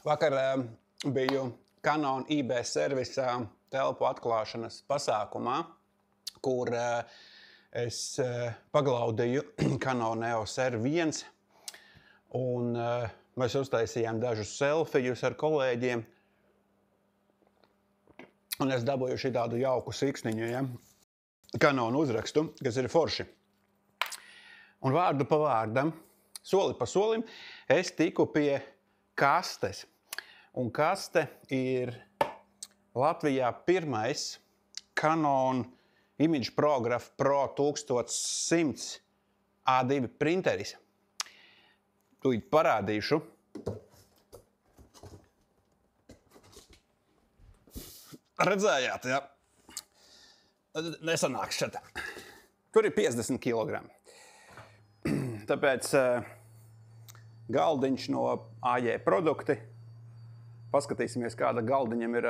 Vakar biju Canon IB servisa telpu atklāšanas pasākumā, kur es paglaudīju Canon EOS R1 un mēs uztaisījām dažus selfijus ar kolēģiem. Un es dabūju šī tādu jauku siksniņu, ja? Canon uzrakstu, kas ir forši. Un vārdu pa vārdam, soli pa solim, es tiku pie kastes. Un kaste ir Latvijā pirmais Canon ImageProGraph Pro 1100 A2 printeris. Tūlīt parādīšu. Redzējāt, ja? Nesanāks šeit. Tur ir 50 kg. Tāpēc galdiņš no AJ produkti. Paskatīsimies, kāda galdiņam ir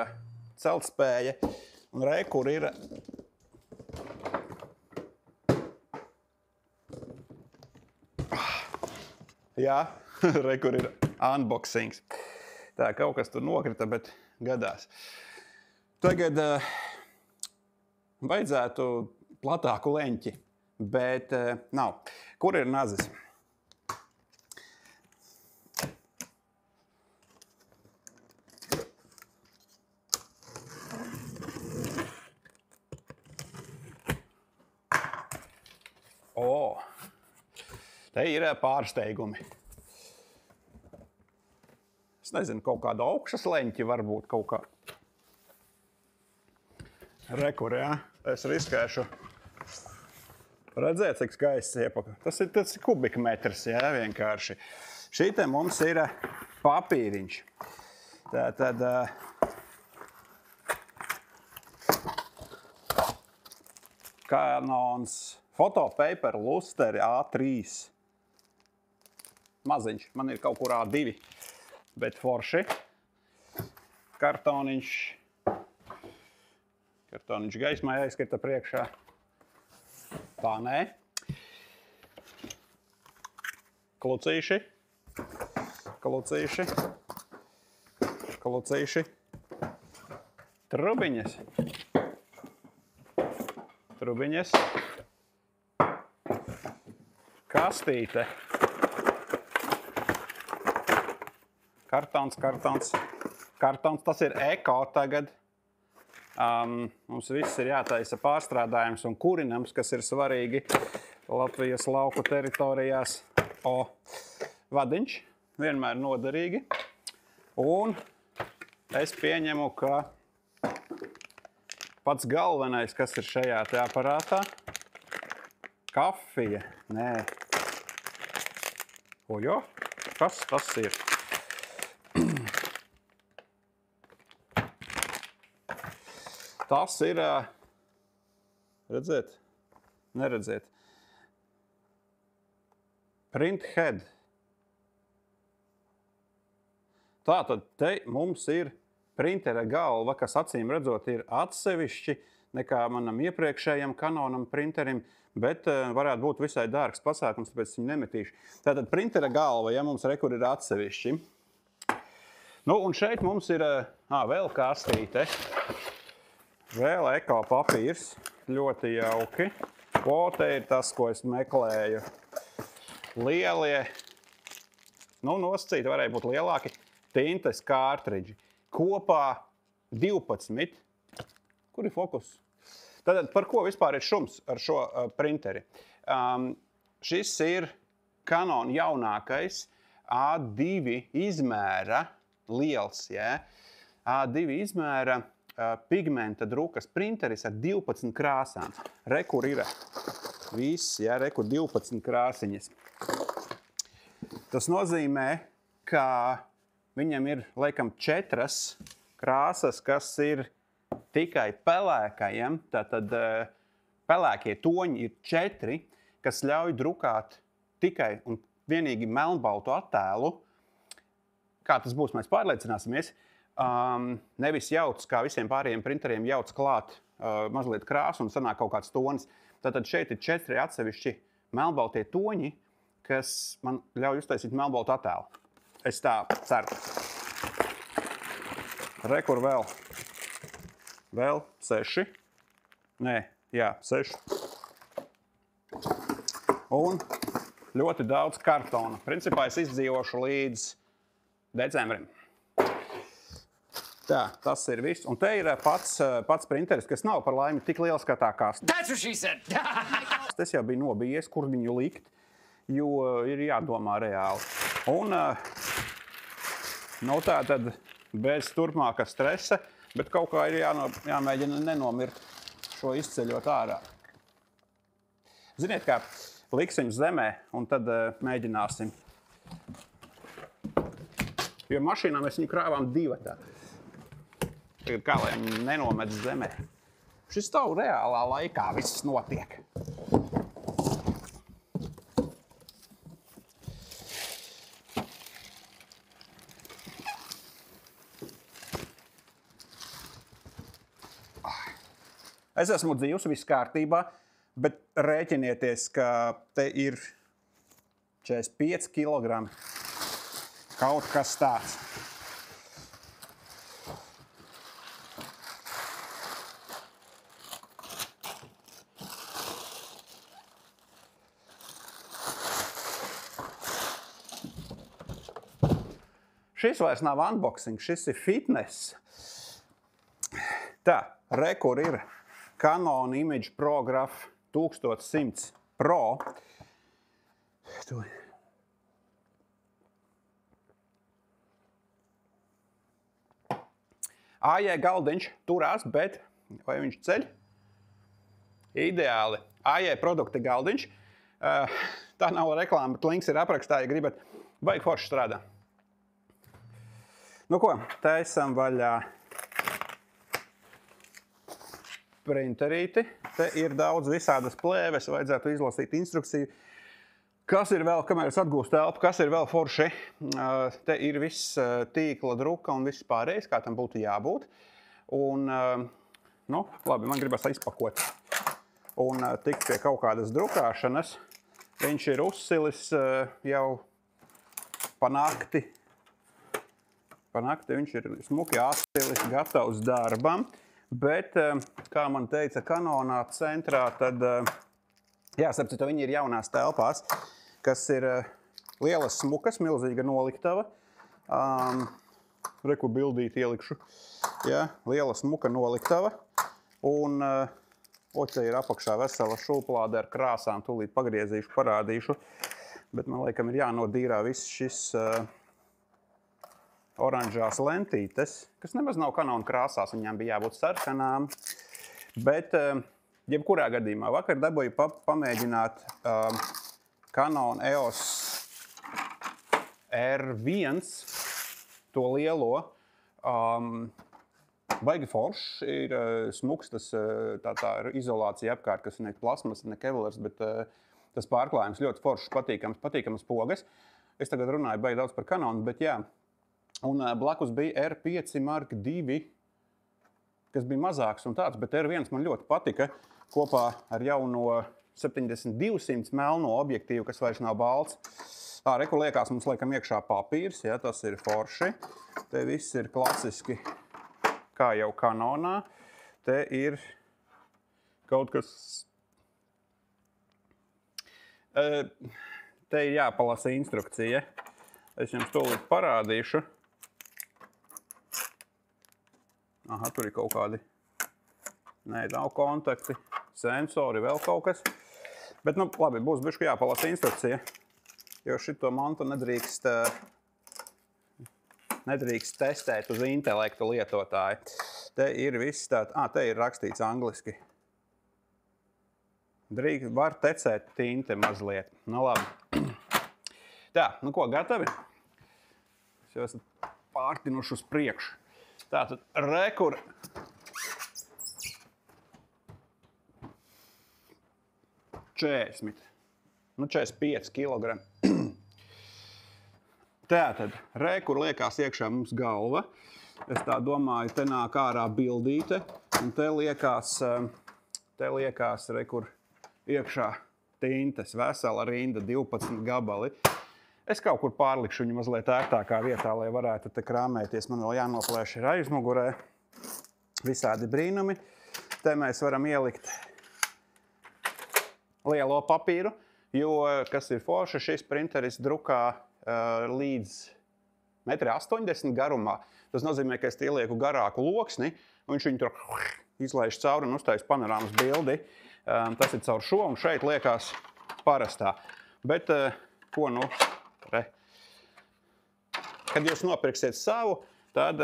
celtspēja. Un re, kur ir jā, re, kur ir unboxings. Tā, kaut kas tur nokrita, bet gadās. Tagad vajadzētu platāku leņķi, bet nav. Kur ir nazis? O, te ir pārsteigumi. Es nezinu, kaut kādu augšas leņķi varbūt kaut kā. Rekur, jā. Es riskēšu. Redzēt, cik skaists iepaka. Tas ir kubikmetrs, jā, vienkārši. Šī te mums ir papīriņš. Tātad Canons Photopaper Lusteri A3. Maziņš. Man ir kaut kur A2, bet forši. Kartoniņš gaismā jāizskata priekšā. Tā nē. Klucīši. Trubiņas. Kastīte. Kartons. Tas ir eko tagad. Mums viss ir jātaisa pārstrādājums un kurinams, kas ir svarīgi Latvijas lauku teritorijās. Vadiņš vienmēr noderīgi. Un es pieņemu, ka pats galvenais, kas ir šajā te aparātā, kafija. Nē. Ojo, kas tas ir? Tas ir, redzēt, neredzēt, printhead. Tātad te mums ir printera galva, kas acīm redzot ir atsevišķi nekā manam iepriekšējam Canonam printerim, bet varētu būt visai dārgs pasākums, tāpēc viņu nemetīšu. Tātad printera galva, ja mums rekur ir atsevišķi. Nu, un šeit mums ir vēl kastīte. Vēl eko papīrs, ļoti jauki. Te ir tas, ko es meklēju. Lielie, nosacīti varēja būt lielāki, tintes kārtridži. Kopā 12. Kur ir fokus? Tātad, par ko vispār ir šums ar šo printeri? Šis ir Canon jaunākais A2 izmēra, liels, jā. A2 izmēra pigmenta drukas printeris ar 12 krāsām. Rekur ir viss, jā, rekur 12 krāsiņas. Tas nozīmē, ka viņam ir, laikam, 4 krāsas, kas ir tikai pelēkajiem. Tātad pelēkie toņi ir 4, kas ļauj drukāt tikai un vienīgi melnbaltu attēlu. Kā tas būs, mēs pārliecināsimies. Nevis jauc, kā visiem pārējiem printeriem, jauc klāt mazliet krāsu un sanāk kaut kāds tonis. Tātad šeit ir 4 atsevišķi melnbaltie toņi, kas man ļauj uztaisīt melnbaltu attēlu. Es tā ceru. Re, kur vēl. Vēl 6. Nē, jā, 6. Un ļoti daudz kartona. Principā es izdzīvošu līdz decembrim. Tā, tas ir viss. Un te ir pats printeris, kas nav par laimi tik liels kā tā kaste. That's what she said. Tas jau bija nobijies, kur viņu likt, jo ir jādomā reāli. Un tā tad bez turpmāka stresa, bet kaut kā ir jāmēģina nenomirt šo izceļot ārā. Ziniet, kā liksim zemē un tad mēģināsim. Jo mašīnā mēs viņu krāvām divatā. Kā lai nenomet zemē. Šis stāv reālā laikā, viss notiek. Es esmu dzīvs, viss kārtībā, bet rēķinieties, ka te ir 45 kg. Kaut kas tāds. Šis vairs nav unboxing, šis ir fitness. Tā, re, kur ir Canon Image ProGraph 1100 Pro. AJ galdiņš turās, bet vai viņš ceļ? Ideāli. AJ produkta galdiņš. Tā nav reklāma, bet links ir aprakstā, ja gribat. Baigi forši strādā. Nu ko, taisam vaļā printerīti. Te ir daudz visādas plēves, vajadzētu izlasīt instrukciju. Kas ir vēl, kamēr es atgūstu telpu, kas ir vēl forši? Te ir viss tīkla druka un viss pārējais, kā tam būtu jābūt. Un, nu, labi, man gribas izpakot. Un tikt pie kaut kādas drukāšanas. Viņš ir uzsilis jau pa nakti. Pa nakti viņš ir smuki atstilis, gatavs darbam, bet, kā man teica Canonā centrā, tad, starp citu, viņi ir jaunās telpās, kas ir lielas smukas, milzīga noliktava. Reku bildīt ielikšu. Ja, liela smuka noliktava. Un, te ir apakšā vesela šūplāde ar krāsām, tūlīt pagriezīšu, parādīšu. Bet man laikam ir jānodīrā viss šis oranžās lentītes, kas nemaz nav Canon krāsās, viņām bija jābūt sarkanām. Bet, jebkurā gadījumā, vakar dabūju pamēģināt Canon EOS R1, to lielo. Baigi foršs, ir smuks, tā ir izolācija apkārt, kas ne plasmas, ne kevlars, bet tas pārklājums ļoti foršs, patīkams pogas. Es tagad runāju baigi daudz par Canon, bet jā. Un blakus bija R5 Mark II, kas bija mazāks un tāds, bet R1 man ļoti patika kopā ar jauno 70-200 melno objektīvu, kas vairs nav balts. Reku liekās mums laikam iekšā papīrs, ja, tas ir forši. Te viss ir klasiski, kā jau Canonā. Te ir kaut kas... Te ir jāpalasa instrukcija. Es jums tūlīt parādīšu. Aha, tur ir kaut kādi, nav kontakti, sensori, vēl kaut kas. Bet, nu, labi, būs bišķi jāpalasa instrukcija, jo šito mantu nedrīkst testēt uz intelektu lietotāju. Te ir viss tāds, te ir rakstīts angliski. Var tecēt tinte mazliet. Nu, labi. Tā, nu ko, gatavi? Es jau esat pārtinuši uz priekšu. Tātad, rekur. Nu, 45 kg. Tātad, rekur liekās iekšā mums galva. Es tā domāju, te nāk ārā bildīte. Un te liekās rekur iekšā tintes, vesela rinda, 12 gabali. Es kaut kur pārlikšu viņu mazliet ērtākā vietā, lai varētu te krāmēties. Man vēl jānoplēš ir aizmugurē. Visādi brīnumi. Te mēs varam ielikt lielo papīru, jo, kas ir forši, šis printeris drukā līdz 1,80 m garumā. Tas nozīmē, ka es ielieku garāku loksni, un viņš viņu tur izlaiž cauri un uztais panorāmas bildi. Tas ir caur šo, un šeit liekas parastā. Bet, ko nu? Kad jūs nopirksiet savu, tad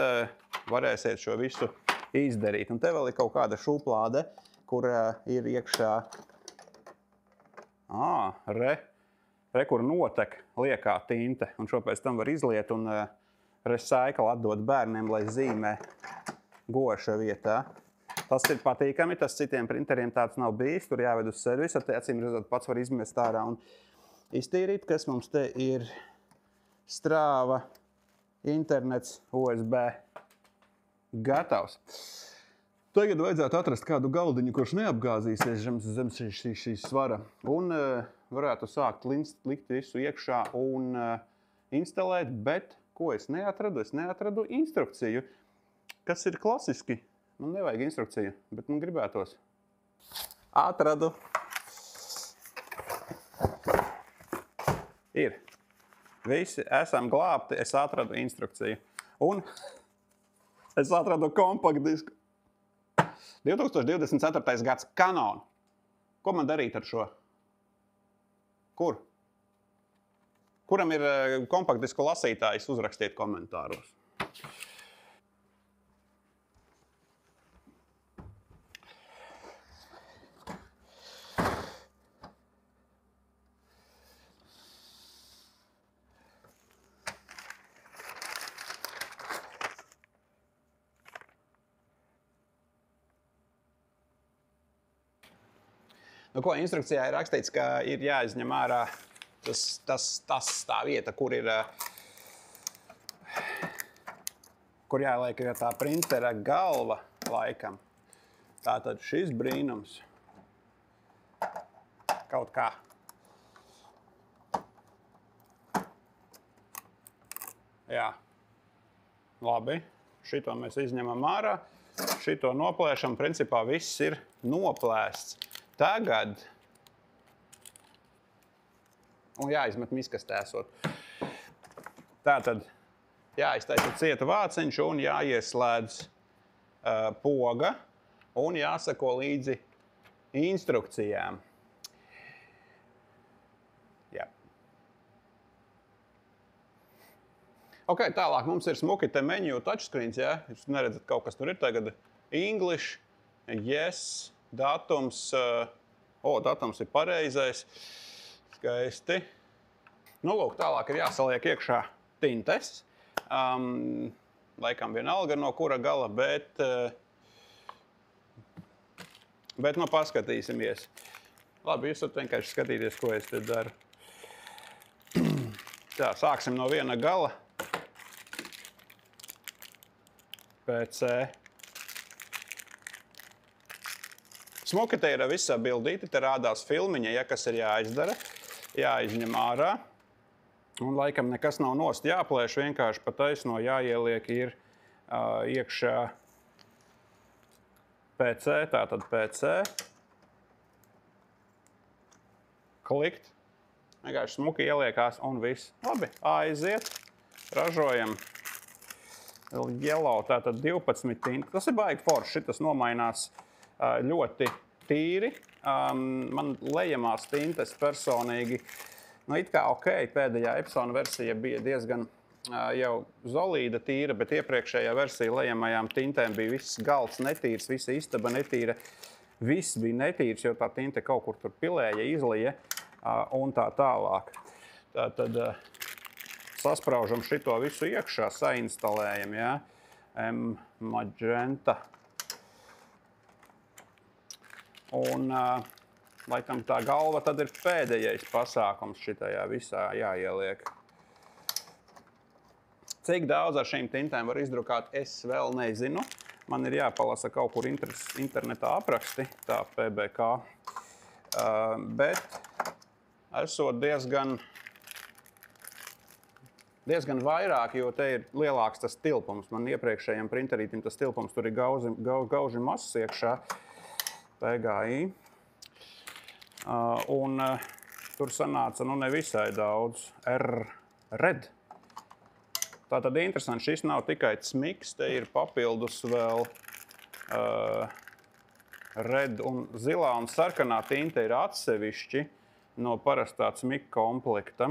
varēsiet šo visu izdarīt. Un te vēl ir kaut kāda šūplāde, kur ir iekšā kur notek liekā tinte. Un šo pēc tam var izliet un recycle atdot bērniem, lai zīmē goša vietā. Tas ir patīkami, tas citiem printeriem tāds nav bijis. Tur jāved uz servisu, te acīm redzot pats var izmest ārā un iztīrīt, kas mums te ir strāva, internets, USB. Gatavs. Tagad vajadzētu atrast kādu galdiņu, kurš neapgāzīsies zem šīs svara. Un varētu sākt likt visu iekšā un instalēt, bet ko es neatradu? Es neatradu instrukciju, kas ir klasiski. Man nevajag instrukciju, bet man gribētos. Atradu. Ir. Visi esam glābti, es atradu instrukciju. Un es atradu kompaktdisku. 2024. gads Canon. Ko man darīt ar šo? Kur? Kuram ir kompaktdisku lasītājs, uzrakstiet komentāros. Nu, ko instrukcijā ir rakstīts, ka ir jāizņem ārā tā vieta, kur jāliek ir tā printera galva laikam. Tātad šis brīnums kaut kā. Jā. Labi. Šito mēs izņemam ārā. Šito noplēšam. Principā viss ir noplēsts. Tagad un jāizmet miskastē esot. Tātad jāiztaisa cieta vāciņš un jāieslēdz poga un jāsako līdzi instrukcijām. Jā. Ok, tālāk mums ir smuki te menu touchscreens, jā? Jūs neredzat, kaut kas tur ir tagad. English, yes. Datums, datums ir pareizais, skaisti. Nu, lūk, tālāk ir jāsaliek iekšā tintes. Laikam vienalga no kura gala, bet nu paskatīsimies. Labi, jūs varat vienkārši skatīties, ko es te daru. Tā, sāksim no viena gala. PC. Smuki te ir visā bildīti, te rādās filmiņa, ja kas ir jāizdara, jāizņem ārā. Un laikam nekas nav nost jāplēš, vienkārši pa taisno jāieliek ir iekšā PC, tātad PC. Klikt, vienkārši smuki ieliekās un viss. Labi, aiziet, ražojam. Yellow, tātad 12 tinti. Tas ir baigi forši, šitas nomainās ļoti tīri. Man lejamās tintes personīgi, nu it kā ok, pēdējā Epsona versija bija diezgan jau zolīda tīra, bet iepriekšējā versija lejamajām tintēm bija viss galds netīrs, visa istaba netīra, viss bija netīrs, jo tā tinte kaut kur tur pilēja, izlija un tā tālāk. Tātad saspraužam šito visu iekšā, sainstalējam, jā, magenta. Un, laikam, tā galva tad ir pēdējais pasākums šitajā visā jāieliek. Cik daudz ar šīm tintēm var izdrukāt, es vēl nezinu. Man ir jāpalasa kaut kur internetā apraksti, tā PBK. Bet esot diezgan diezgan vairāk, jo te ir lielāks tas tilpums. Man iepriekšējiem printerītim tas tilpums tur ir gauži mazs iekšā. PGI. Tur sanāca nevisai daudz Red. Tātad interesanti, šis nav tikai cmiks, te ir papildus vēl Red un zilā un sarkanā tinte ir atsevišķi no parastā cmika komplekta.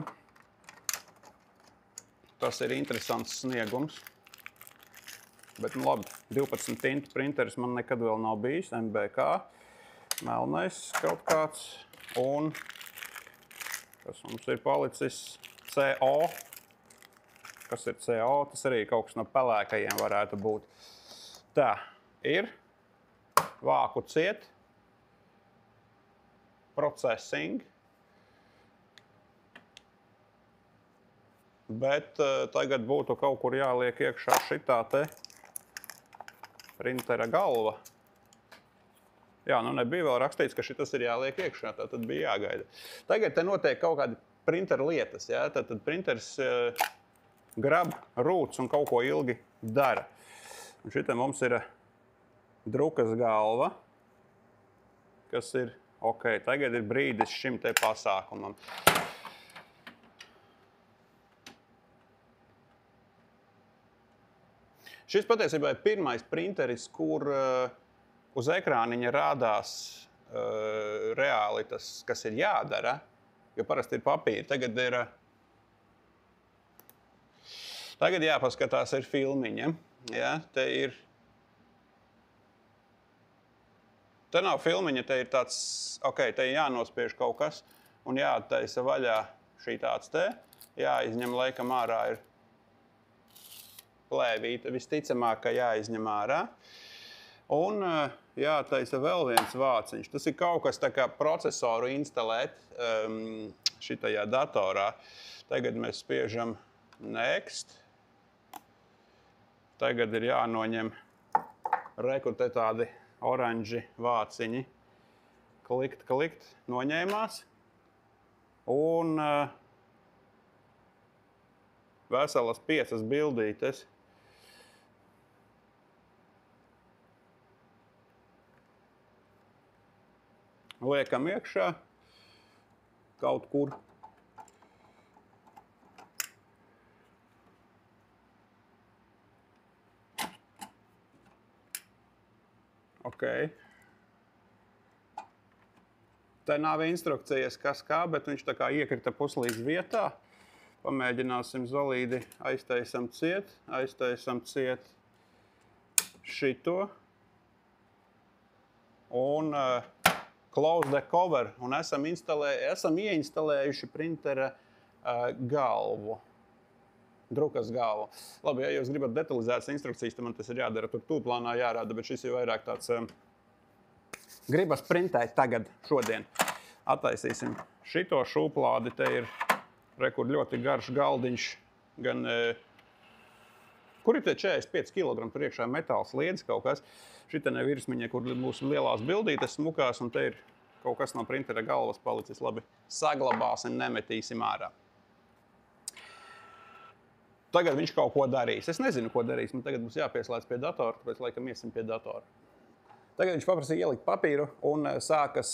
Tas ir interesants sniegums. Bet, labi, 12 tintu printeris man nekad vēl nav bijis, MBK. Melnais kaut kāds. Un, kas mums ir palicis, CO. Kas ir CO? Tas arī kaut kas no pelēkajiem varētu būt. Tā, ir vāku ciet. Processing. Bet tagad būtu kaut kur jāliek iekšā šitā te printera galva. Jā, nebija vēl rakstīts, ka šitas ir jāliek iekšā, tā tad bija jāgaida. Tagad te notiek kaut kādi printera lietas, jā, tad printers grab rūts un kaut ko ilgi dara. Un šitā mums ir drukas galva, kas ir ok, tagad ir brīdis šim te pasākumam. Šis patiesībā ir pirmais printeris, kur uz ekrāniņa rādās reāli tas, kas ir jādara, jo parasti ir papīri. Tagad jāpaskatās ir filmiņa. Ja? Te nav filmiņa, te ir tāds, ok, te ir jānospiež kaut kas un jāattaisa vaļā šī tāds te. Jāizņem, laikam ārā ir plēvīte, visticamāk, ka jāizņem ārā. Un jātaisa vēl viens vāciņš. Tas ir kaut kas tā kā procesoru instalēt šitajā datorā. Tagad mēs spiežam next. Tagad ir jānoņem te tādi oranži vāciņi. Klikt, noņēmās. Un veselas 5 bildītes. Liekam iekšā kaut kur. Ok. Te nav instrukcijas, kas kā, bet viņš tā kā iekrita puslīdz vietā. Pamēģināsim zolīdi, aiztaisam ciet šito. Un close the cover. Un esam ieinstalējuši printera galvu. Drukas galvu. Labi, ja jūs gribat detalizētas instrukcijas, tad man tas ir jādara. Tur tūplānā jārāda, bet šis ir vairāk tāds gribas printēt tagad, šodien. Attaisīsim šito šūplādi. Te ir kur ļoti garš galdiņš. Gan, kur ir tie 45 kg priekšā metāls liedz kaut kas. Šitane virsmiņa, kur mūsu lielās bildītes smukās, un te ir kaut kas no printera galvas palicis. Labi, saglabāsim, nemetīsim ārā. Tagad viņš kaut ko darīs. Es nezinu, ko darīs. Man tagad būs jāpieslēdz pie datora, tāpēc laikam iesim pie datora. Tagad viņš paprasīja ielikt papīru un sākas,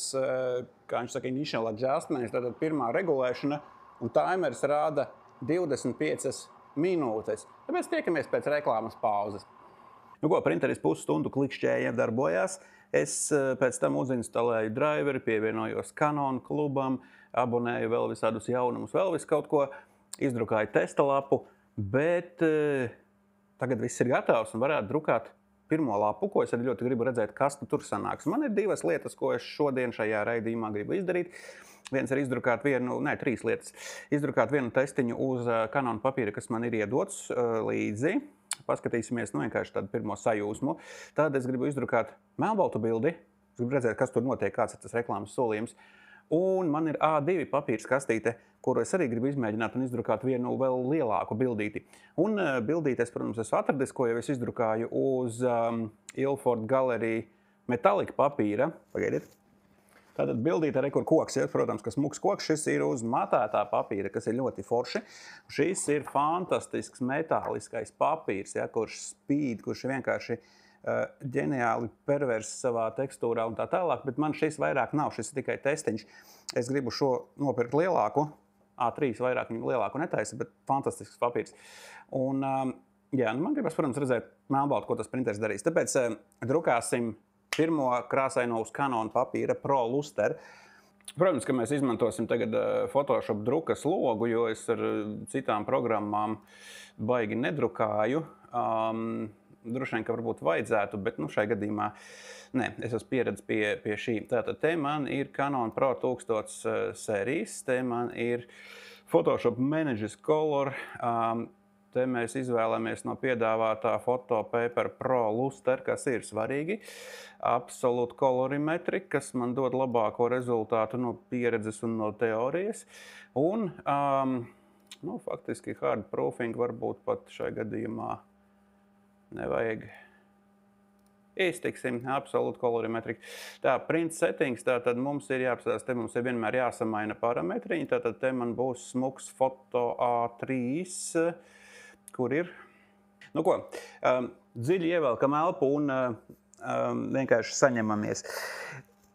kā viņš saka, initial adjustments, tātad pirmā regulēšana, un timers rāda 25 minūtes. Tāpēc tiekamies pēc reklāmas pauzes. Nu ko, printeris pusstundu klikšķēja darbojās. Es pēc tam uzinstalēju driveri, pievienojos Canon klubam, abonēju vēl visādus jaunumus, vēl visu kaut ko, izdrukāju testa lapu, bet tagad viss ir gatavs un varētu drukāt pirmo lapu, ko es arī ļoti gribu redzēt, kas tur sanāks. Man ir 2 lietas, ko es šodien šajā raidījumā gribu izdarīt. Viens ir izdrukāt trīs lietas. Izdrukāt vienu testiņu uz Canon papīra, kas man ir iedots līdzi. Paskatīsimies vienkārši tādu pirmo sajūsmu. Tad es gribu izdrukāt melnbaltu bildi. Es gribu redzēt, kas tur notiek, kāds ir tas reklāmas solījums. Un man ir A2 papīrs kastīte, kuru es arī gribu izmēģināt un izdrukāt vienu vēl lielāku bildīti. Un bildīti es, protams, esmu atradis, ko jau es izdrukāju uz Ilford Gallery metālika papīra. Pagaidiet. Tātad bildīt arī, kur koks ir, protams, kas smuks koks. Šis ir uz matētā papīra, kas ir ļoti forši. Šis ir fantastisks metāliskais papīrs, ja, kurš spīd, kurš vienkārši ģeniāli pervers savā tekstūrā un tā tālāk, bet man šis vairāk nav, šis ir tikai testiņš. Es gribu šo nopirkt lielāku, A3 vairāk viņu lielāku netaisa, bet fantastisks papīrs. Un, jā, man gribas, protams, redzēt melnbaltu, ko tas printeris darīs. Tāpēc drukāsim pirmo krāsaino uz Canon papīra Pro Luster. Protams, ka mēs izmantosim tagad Photoshop drukas logu, jo es ar citām programmām baigi nedrukāju. Droši vien, ka varbūt vajadzētu, bet šai gadījumā nē, es esmu pieredzis pie šī. Tātad te man ir Canon Pro 1000 sērijas, te man ir Photoshop Manages Color, te mēs izvēlamies no piedāvātā Photo Paper Pro Luster, kas ir svarīgi. Absolute Colorimetry, kas man dod labāko rezultātu no pieredzes un no teorijas. Un faktiski hard proofing varbūt pat šai gadījumā nevajag. Iztiksim, Absolute Colorimetry. Tā, print settings, tātad mums ir jāapstās, te mums ir vienmēr jāsamaina parametriņi, tātad te man būs smuks Photo A3, kur ir. Nu ko, dziļi ievelkam elpu un vienkārši saņemamies.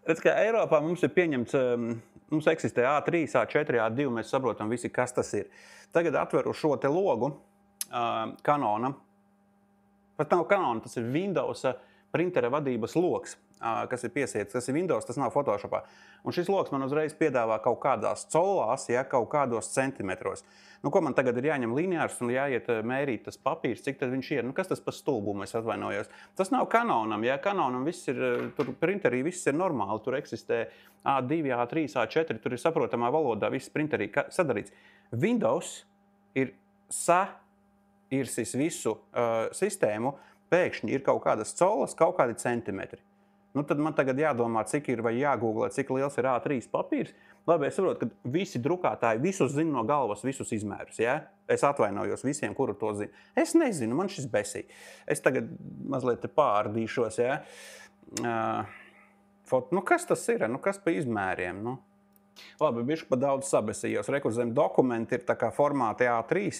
Redz, ka Eiropā mums ir pieņemts, mums eksistē A3, A4, A2, mēs saprotam visi, kas tas ir. Tagad atveru šo te logu Canona. Pat nav Canon, tas ir Windows printera vadības logs, kas ir piesiets, tas ir Windows, tas nav Photoshopā. Un šis logs man uzreiz piedāvā kaut kādās colās, ja, kaut kādos centimetros. Nu, ko man tagad ir jāņem lineārs un jāiet mērīt tas papīrs, cik tad viņš ir? Nu, kas tas pa stulbumu, es atvainojos? Tas nav Canonam, ja, Canonam viss ir, tur printerī viss ir normāli, tur eksistē A2, A3, A4, tur ir saprotamā valodā viss printerī sadarīts. Windows ir irsis visu sistēmu, pēkšņi ir kaut kādas colas, kaut kādi centimetri. Nu, tad man tagad jādomā, cik ir, vai jāgooglē, cik liels ir A3 papīrs. Labi, es saprotu, ka visi drukātāji visus zina no galvas, visus izmērus, ja? Es atvainojos visiem, kuru to zina. Es nezinu, man šis besī. Es tagad mazliet te pārdīšos, ja? Nu, kas tas ir? Nu, kas pa izmēriem? Nu? Labi, bišķi pa daudz sabesījos. Rekur zem dokumenti ir tā kā formāti A3,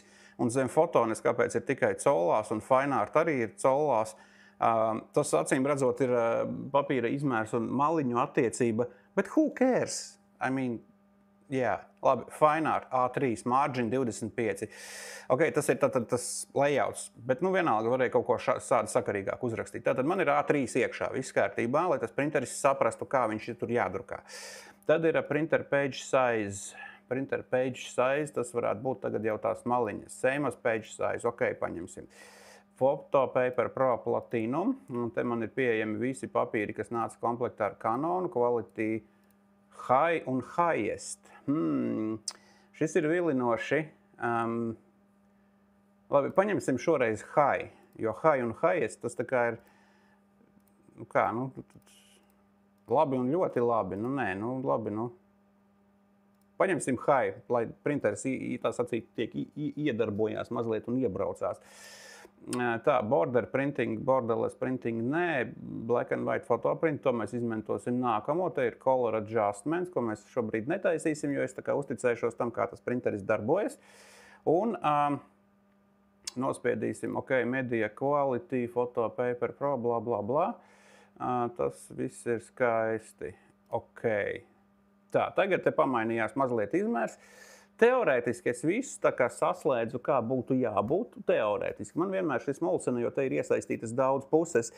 un zem fotonis, kāpēc ir tikai colās, un Fine Art arī ir colās. Tas, acīm redzot, ir papīra izmērs un maliņu attiecība, bet who cares? I mean, jā, labi, Fine Art A3, margin 25. Ok, tas ir tātad tas layouts, bet vienalga varēja kaut ko šādu sakarīgāk uzrakstīt. Tātad man ir A3 iekšā, viss kārtībā, lai tas printeris saprastu, kā viņš ir tur jādrukā. Tad ir printer page size. Printer page size, tas varētu būt tagad jau tās maliņas. Same as page size, ok, paņemsim. Photo Paper Pro Platinum. Un te man ir pieejami visi papīri, kas nāca komplektā ar Canon, Quality High un Highest. Šis ir vilinoši. Labi, paņemsim šoreiz High, jo High un Highest tas tā kā ir, labi un ļoti labi. Labi. Paņemsim High, lai printeris tā sacīt tiek iedarbojās mazliet un iebraucās. Tā, border printing, borderless printing, nē, black and white fotoprint, to mēs izmantosim nākamo. Te ir color adjustments, ko mēs šobrīd netaisīsim, jo es tā kā uzticēšos tam, kā tas printeris darbojas. Un nospiedīsim, ok, media quality, photo paper pro, bla, bla, bla. Tas viss ir skaisti. Ok. Tā, tagad te pamainījās mazliet izmērs. Teorētiski es visu tā kā saslēdzu, kā būtu jābūt. Teorētiski. Man vienmēr šis mulsina, jo te ir iesaistītas daudz puses.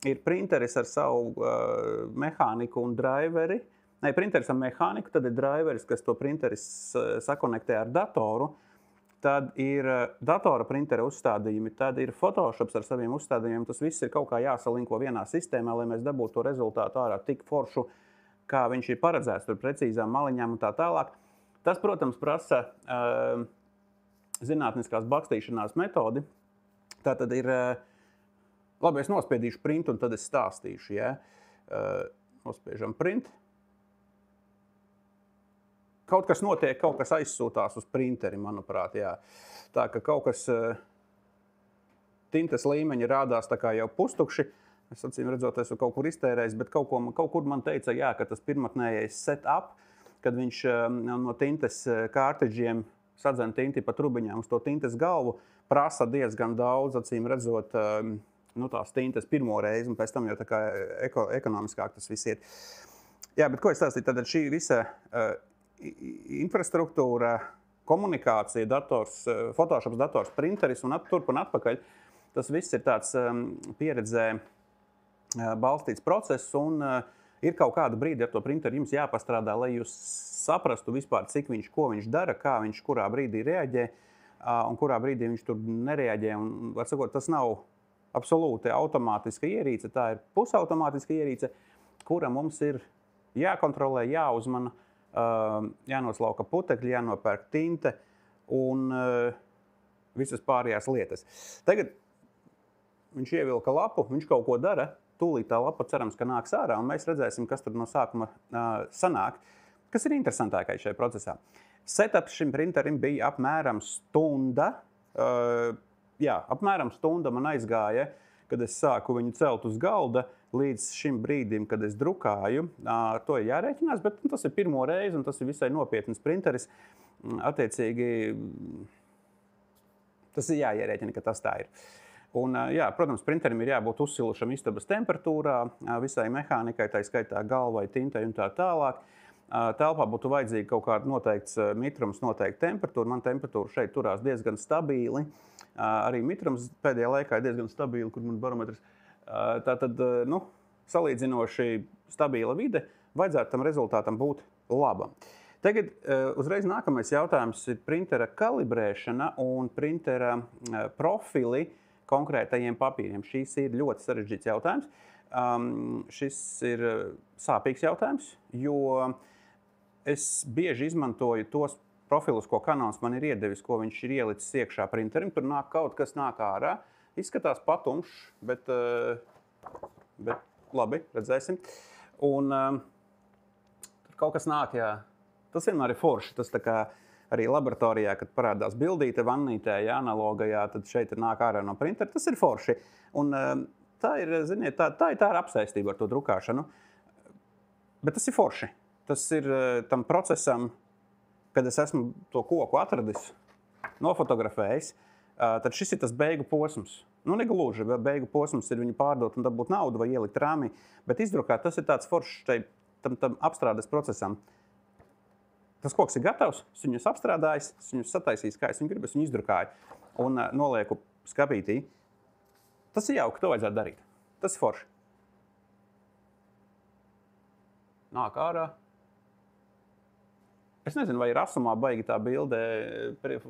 Ir printeris ar savu mehāniku un driveri. Nē, printeris ar mehāniku, tad ir driveris, kas to printeris sakonektē ar datoru. Tad ir datora printera uzstādījumi, tad ir Photoshops ar saviem uzstādījumiem. Tas viss ir kaut kā jāsalinko vienā sistēmā, lai mēs dabūtu to rezultātu ārā tik foršu, kā viņš ir paredzēts, tur precīzām maliņām un tā tālāk. Tas, protams, prasa zinātniskās bakstīšanās metodi. Tā tad ir, labi, es nospiedīšu print un tad es stāstīšu, ja? Nospiežam print. Kaut kas notiek, kaut kas aizsūtās uz printeri, manuprāt, jā. Tā, ka kaut kas tintas līmeņi rādās tā kā jau pustukši. Es acīm redzot, esmu kaut kur iztērējis, bet kaut kur man teica, jā, ka tas pirmotnējais setup, kad viņš no tintes kārtiģiem sadzen tinti pa trubiņām uz to tintes galvu, prasa diezgan daudz, acīm redzot, tās tintes pirmo reizi, un pēc tam jau tā kā ekonomiskāk tas viss iet. Jā, bet ko es stāstīju? Tad šī visa infrastruktūra, komunikācija, dators, Photoshops, dators, printeris un turp un atpakaļ, tas viss ir tāds pieredzē balstīts process, un ir kaut kādu brīdi ar to printeri jums jāpastrādā, lai jūs saprastu vispār, cik viņš, ko viņš dara, kā viņš kurā brīdī reaģē, un kurā brīdī viņš tur nereaģē. Un, var sakot, tas nav absolūti automātiska ierīce, tā ir pusautomātiska ierīce, kura mums ir jākontrolē, jāuzmana, jānoslauka putekļi, jānopērk tinte un visas pārējās lietas. Tagad viņš ievilka lapu, viņš kaut ko dara, tūlīt tā lapa cerams, ka nāks ārā, un mēs redzēsim, kas tad no sākuma sanāk. Kas ir interesantākais šajā procesā? Setups šim printerim bija apmēram stunda. Apmēram stunda man aizgāja, kad es sāku viņu celt uz galda, līdz šim brīdim, kad es drukāju. Ar to ir jārēķinās, bet tas ir pirmo reizi, un tas ir visai nopietnas printeris. Attiecīgi, tas ir jāierēķina, ka tas tā ir. Un, protams, printerim ir jābūt uzsilušam istabas temperatūrā, visai mehānikai, tā skaitā galvai, tintai un tā tālāk. Telpā būtu vajadzīga kaut kāda noteikts mitrums, noteikta temperatūra. Man temperatūra šeit turās diezgan stabili. Arī mitrums pēdējā laikā ir diezgan stabili, kur man barometrs. Tātad, salīdzinoši stabila vide, vajadzētu tam rezultātam būt labam. Tagad uzreiz nākamais jautājums ir printera kalibrēšana un printera profili konkrētajiem papīriem. Šīs ir ļoti sarežģīts jautājums. Šis ir sāpīgs jautājums, jo es bieži izmantoju tos profilus, ko Canons man ir iedevis, ko viņš ir ielicis iekšā printerim. Tur nāk kaut kas nāk ārā. Izskatās patumšs, bet labi, redzēsim. Un tur kaut kas nāk, jā. Tas vienmēr ir forši. Tas tā kā arī laboratorijā, kad parādās bildīte vannītē, analogajā, tad šeit nāk ārā no printera. Tas ir forši. Un tā ir, ziniet, tā ir apsaistība ar to drukāšanu. Bet tas ir forši. Tas ir tam procesam, kad es esmu to koku atradis, nofotografējis, tad šis ir tas beigu posms. Negluži, bet beigu posms ir viņu pārdot un dabūt naudu vai ielikt rāmī, bet izdrukāt, tas ir tāds foršs tam apstrādes procesam. Tas koks ir gatavs, es viņus apstrādājis, es viņus sataisījis, kā es viņu gribu, es viņu izdrukāju un nolieku skapītī. Tas ir jauki, to vajadzētu darīt. Tas ir forši. Nāk ārā. Es nezinu, vai ir asumā baigi tā bilde,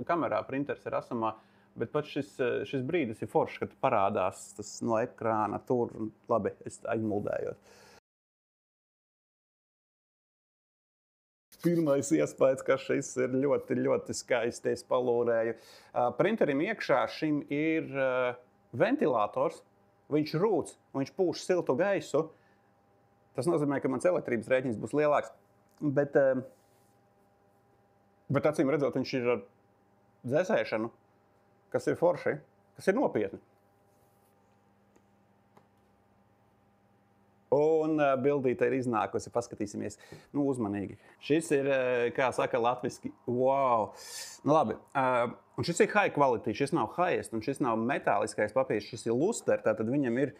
kamerā printers ir asumā, bet pat šis brīdis ir foršs, kad parādās tas no ekrāna tur. Labi, es aizmuldējos. Pirmais iespējas, ka šis ir ļoti, ļoti skaisti, es palūrēju. Printerim iekšā šim ir ventilators, viņš rūc, viņš pūš siltu gaisu. Tas nozīmē, ka mans elektrības rēķins būs lielāks. Bet acīm redzot, viņš ir ar dzēsēšanu, kas ir forši, kas ir nopietni. Un bildīte ir iznākusi, paskatīsimies, uzmanīgi. Šis ir, kā saka latviski, wow. Labi, un šis ir high quality, šis nav highest, un šis nav metāliskais papīrs, šis ir luster, tātad viņam ir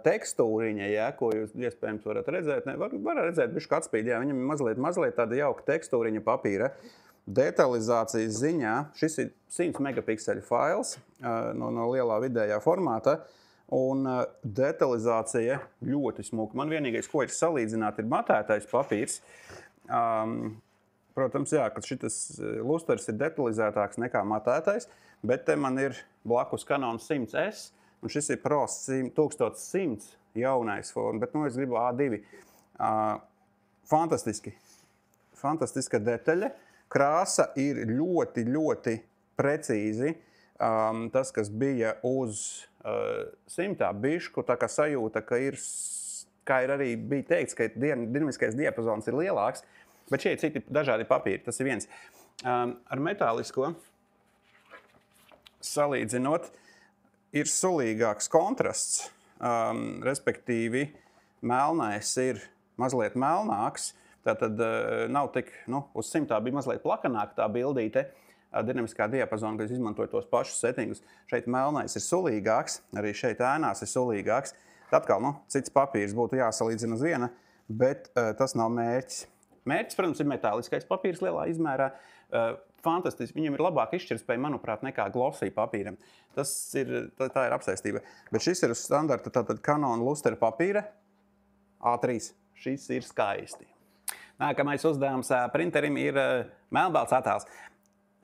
tekstūriņa, ja, ko jūs iespējams varat redzēt. Var redzēt, bišķi atspīd, jā, viņam ir mazliet tāda jauka tekstūriņa papīra. Detalizācijas ziņā šis ir 100 megapikseļu fails no lielā vidējā formāta. Un detalizācija ļoti smuka. Man vienīgais, ko ir salīdzināt, ir matētais papīrs. Protams, jā, ka šitas lusters ir detalizētāks nekā matētais, bet te man ir blakus Canon 100S, un šis ir Pro 1100 jaunais forma, bet es gribu A2. Fantastiski. Fantastiska detaļa. Krāsa ir ļoti, ļoti precīzi. Tas, kas bija uz 100, bišku, tā kā sajūta, ka ir, kā ir arī bija teikts, ka dinamiskais diapazons ir lielāks, bet šie ir citi dažādi papīri, tas ir viens. Ar metālisko salīdzinot, ir sulīgāks kontrasts. respektīvi melnais ir mazliet melnāks. Tātad nav tik, uz 100 bija mazliet plakanāk tā bildīte, dinamiskā diapazona, kad izmantoja tos pašus settingus. Šeit melnais ir sulīgāks, arī šeit ēnās ir sulīgāks. Atkal, cits papīrs būtu jāsalīdzina uz viena, bet tas nav mērķis. Mērķis, protams, ir metāliskais papīrs lielā izmērā. Fantastiski. Viņam ir labāka izšķirtspēja, manuprāt, nekā glossy papīram. Tā ir apsēstība. Bet šis ir uz standarta tātad Canon Luster papīra A3. Šis ir skaisti. Nākamais uzdevums printerim ir melnbalts attēls.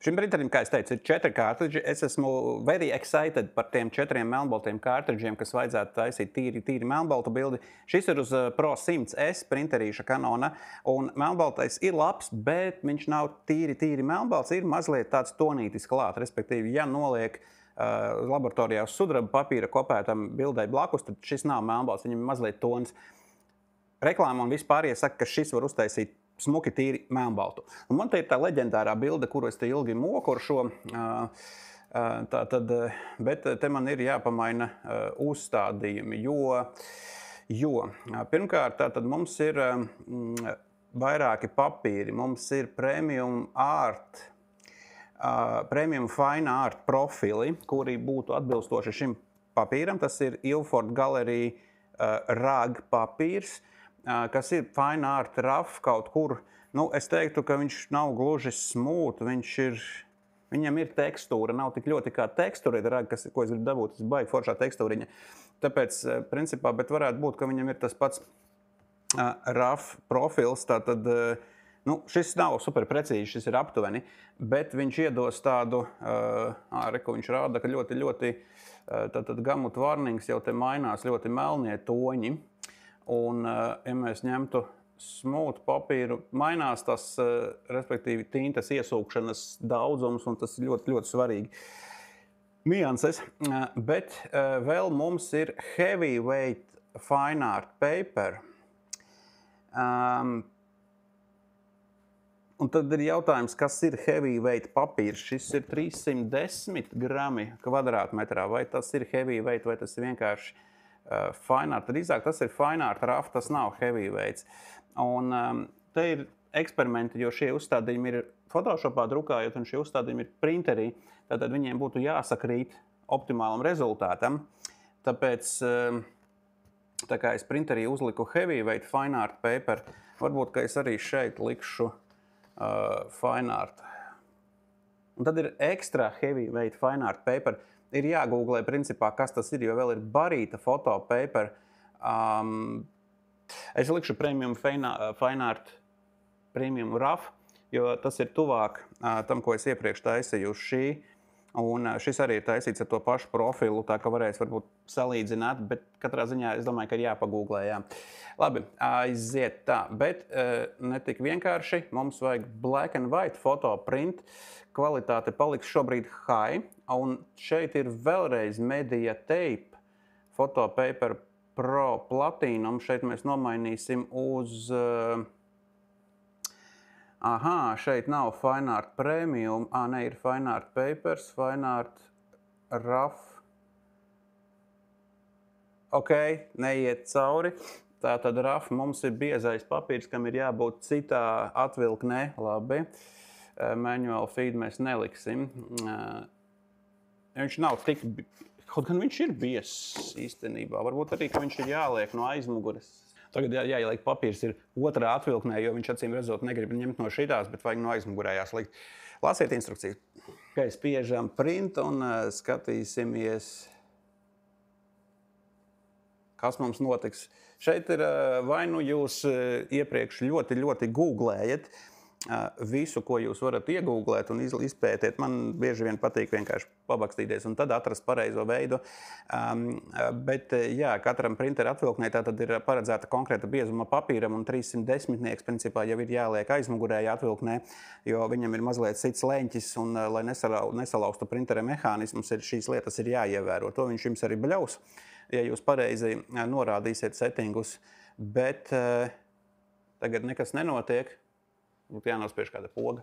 Šim printerim, kā es teicu, ir 4 kārtridži. Es esmu very excited par tiem 4 melnbaltiem kārtridžiem, kas vajadzētu taisīt tīri melnbaltu bildi. Šis ir uz Pro 100S printerīša Canona, un melnbaltais ir labs, bet viņš nav tīri melnbalts, ir mazliet tāds tonītis klāt. Respektīvi, ja noliek laboratorijā uz sudraba papīra kopētam bildei blakus, tad šis nav melnbalts, viņam ir mazliet tons. Reklāma un vispārie saka, ka šis var uztaisīt smuki tīri melnbaltu. Un man te ir tā leģendārā bilde, kuru es te ilgi moku ar šo, bet te man ir jāpamaina uzstādījumi, jo pirmkārt tātad mums ir vairāki papīri. Mums ir Premium Fine Art profili, kuri būtu atbilstoši šim papīram. Tas ir Ilford Gallery RAG papīrs, kas ir Fine Art Rough kaut kur. Es teiktu, ka viņš nav gluži smooth, viņam ir tekstūra, nav tik ļoti kā tekstūra, ko es gribu dabūt, tas baigi foršā tekstūriņa. Tāpēc, principā, bet varētu būt, ka viņam ir tas pats rough profils, tātad, šis nav super precīzi, šis ir aptuveni, bet viņš iedos tādu, ko viņš rāda, ka ļoti, tātad gamut warnings jau te mainās ļoti melnie toņi. Un, ja mēs ņemtu smooth papīru, mainās tas, respektīvi, tintas iesūkšanas daudzums, un tas ir ļoti svarīgi. Nianses, bet vēl mums ir Heavyweight Fine Art paper. Un tad ir jautājums, kas ir Heavyweight papīrs. Šis ir 310 grami kvadrātmetrā. Vai tas ir Heavyweight, vai tas ir vienkārši Fine Art. Drīzāk tas ir Fine Art Rough, tas nav Heavyweights. Un te ir eksperimenti, jo šie uzstādījumi ir Photoshopā drukājot, un šie uzstādījumi ir printerī. Tātad viņiem būtu jāsakrīt optimālam rezultātam. Tāpēc, tā kā es printerī uzliku Heavyweight Fine Art paper, varbūt, ka es arī šeit likšu Fine Art. Un tad ir extra Heavyweight Fine Art paper. Ir jāgooglē, principā, kas tas ir, jo vēl ir barīta foto paper. Es likšu Premium Fine Art Premium Rough, jo tas ir tuvāk tam, ko es iepriekš taisīju uz šī. Un šis arī ir taisīts ar to pašu profilu, tā ka varēs varbūt salīdzināt, bet katrā ziņā es domāju, ka ir jāpagūglē, jā. Labi, aiziet tā, bet ne tik vienkārši. Mums vajag black and white fotoprint. Kvalitāte paliks šobrīd high, un šeit ir vēlreiz Media Tape Photopaper Pro Platinum. Šeit mēs nomainīsim uz... šeit nav Fine Art Premium, ne, ir Fine Art Papers, Fine Art Rough. Ok, neiet cauri. Tātad Rough mums ir biezais papīrs, kam ir jābūt citā atvilknē. Labi. Manual feed mēs neliksim. Viņš nav tik... Kaut gan viņš ir biezs īstenībā. Varbūt arī, ka viņš ir jāliek no aizmuguras. Tagad jāieliek papīrs ir otrā atvilknē, jo viņš acīm redzot negrib ņemt no šitās, bet vajag no aizmugurējās likt. Lasiet instrukciju. Okay, spiežam print un skatīsimies, kas mums notiks. Šeit ir vai nu jūs iepriekš ļoti googlējat visu, ko jūs varat iegūglēt un izpētiet. Man bieži vien patīk vienkārši pabakstīties un tad atrast pareizo veidu. Bet, jā, katram printeru atvilknē tā tad ir paredzēta konkrēta biezuma papīram, un 310-nieks principā jau ir jāliek aizmugurējā atvilknē, jo viņam ir mazliet cits leņķis, un, lai nesalaustu printera mehānismus, šīs lietas ir jāievēro. To viņš jums arī bļaus, ja jūs pareizi norādīsiet settingus, bet tagad nekas nenotiek. Būtu jānospiež kāda poga.